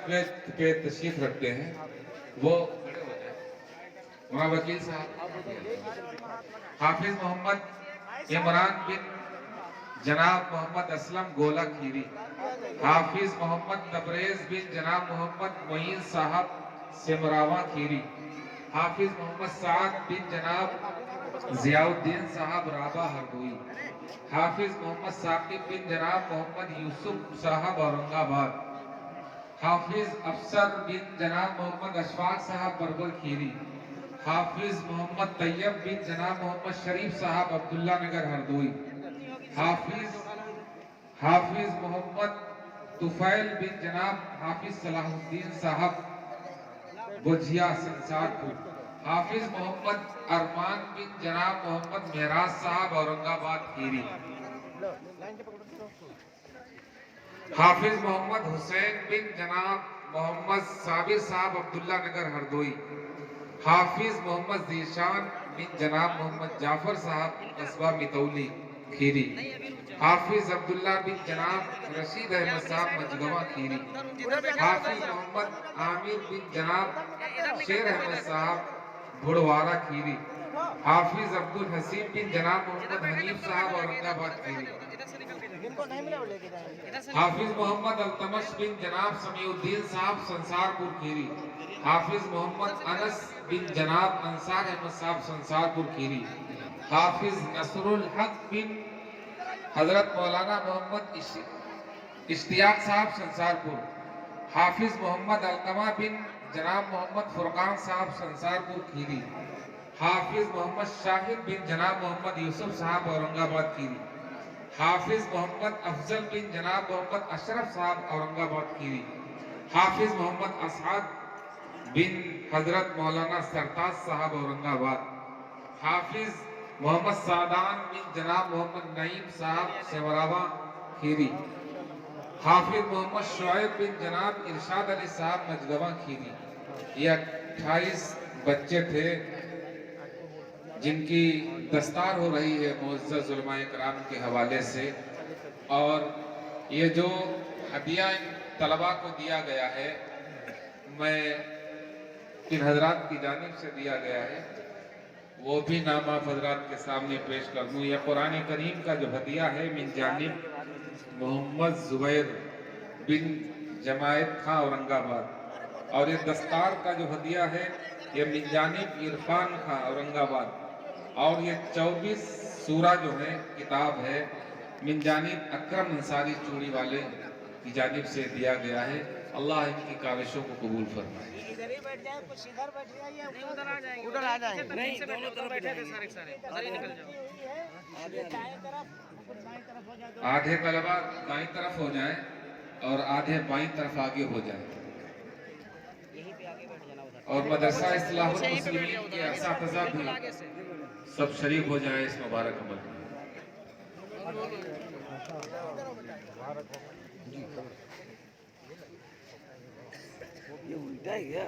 पे तशरीफ रखते हैं वो खड़े हो जाए। वहाँ वकील साहब हाफिज मोहम्मद इमरान बिन जनाब मोहम्मद असलम गोला खीरी, हाफिज मोहम्मद तबरेज बिन जनाब मोहम्मद मोइन साहब सिमरावा खीरी, हाफिज मोहम्मद साद बिन जनाब जियाउद्दीन साहब राबा हरदोई, हाफिज मोहम्मद साकिब बिन जनाब मोहम्मद यूसुफ साहब औरंगाबाद, हाफिज अफसर बिन जनाब मोहम्मद अशफाक साहब बरबर खीरी, हाफिज मोहम्मद तैयब बिन जनाब मोहम्मद शरीफ साहब अब्दुल्ला नगर हरदोई, हाफिज मोहम्मद तुफैल बिन जनाब हाफिज सलाहुद्दीन साहब बुझिया संसारपुर, हाफिज मोहम्मद अरमान बिन जनाब मोहम्मद मेहराज साहब औरंगाबाद खीरी, हाफिज मोहम्मद हुसैन बिन जनाब मोहम्मद साबिर साहब अब्दुल्ला नगर हरदोई, हाफिज मोहम्मद जीशान बिन जनाब मोहम्मद जाफर साहब कस्बा मितौली खीरी, हाफिज अब्दुल्ला बिन जनाब रशीद अहमद साहब मजगवा खीरी, हाफिज मोहम्मद आमिर बिन जनाब शेर अहमद साहब भुड़वारा खीरी, हाफिज अब्दुल हसीब बिन जनाब मोहम्मद हनीफ साहब औरंगाबाद खीरी, हाफिज मोहम्मद अल्तमश बिन जनाब समीउद्दीन साहब संसारपुर खीरी, हाफिज मोहम्मद अनस बिन जनाब अंसार अहमद साहब संसारपुर खीरी, हाफिज नसरुल हक बिन हजरत मौलाना मोहम्मद इश्तियाक साहब संसारपुर, हाफिज मोहम्मद अलकमा बिन जनाब मोहम्मद फुरकान साहब संसारपुर खीरी, हाफिज मोहम्मद शाहिद बिन जनाब मोहम्मद यूसुफ साहब औरंगाबाद खीरी, हाफिज मोहम्मद अफजल बिन जनाब मोहम्मद अशरफ साहब औरंगाबाद खीरी, हाफिज मोहम्मद असद बिन हजरत मौलाना सरताज साहब औरंगाबाद, हाफिज मोहम्मद सादान बिन जनाब मोहम्मद नईम साहब सेवरावा खीरी, हाफिज मोहम्मद शुएब बिन जनाब इरशाद अली साहब मजगवा खीरी। ये 28 बच्चे थे जिनकी दस्तार हो रही है मुअज़्ज़ज़ उलमाए किराम के हवाले से, और ये जो हदिया इन तलबा को दिया गया है, मैं इन हजरात की जानिब से दिया गया है, वो भी नाम आप हजरात के सामने पेश कर दूं। यह कुरान करीम का जो हदिया है मिन जानिब मोहम्मद जुबैर बिन जमायत खां औरंगाबाद, और ये दस्तार का जो हदिया है ये मिन जानिब इरफान खां औरंगाबाद, और ये 24 सूरा जो है किताब है मिन जानिब अकरम अंसारी चूड़ी वाले की जानिब से दिया गया है। अल्लाह इनकी काविशों को कबूल फरमाए। इधर ही बैठ जाए, कुछ इधर बैठ जाइए, उधर आ जाएंगे, उधर आ जाएंगे, नहीं दोनों तरफ बैठे थे सारे उधर ही निकल जाओ। आधे तलबा दाईं तरफ हो जाए और आधे बाईं तरफ आगे हो जाए, और मदरसा इस्लाहुल मुस्लिमीन के असातिज़ा भी सब शरीक हो जाए इस मुबारक अमल में। ये उल्टा है क्या?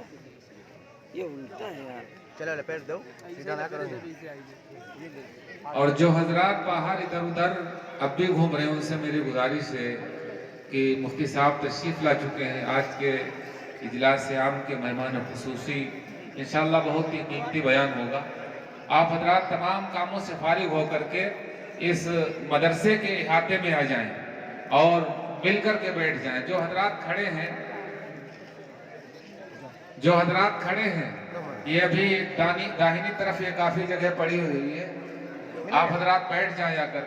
ये उल्टा है यार। चलो लपेट दो, सीधा ना करो। और जो हजरात बाहर इधर उधर अब भी घूम रहे हैं उनसे मेरी गुजारिश है कि मुफ्ती साहब तशरीफ ला चुके हैं। आज के इजलास आम के मेहमान खुसूसी इंशाअल्लाह बहुत ही कीमती बयान होगा। आप हजरात तमाम कामों से फारिग होकर के इस मदरसे के इहाते में आ जाएं और मिल कर के बैठ जाएं। जो हजरात खड़े हैं ये अभी दाहिनी तरफ ये काफी जगह पड़ी हुई है, आप हजरात बैठ जाएं आकर।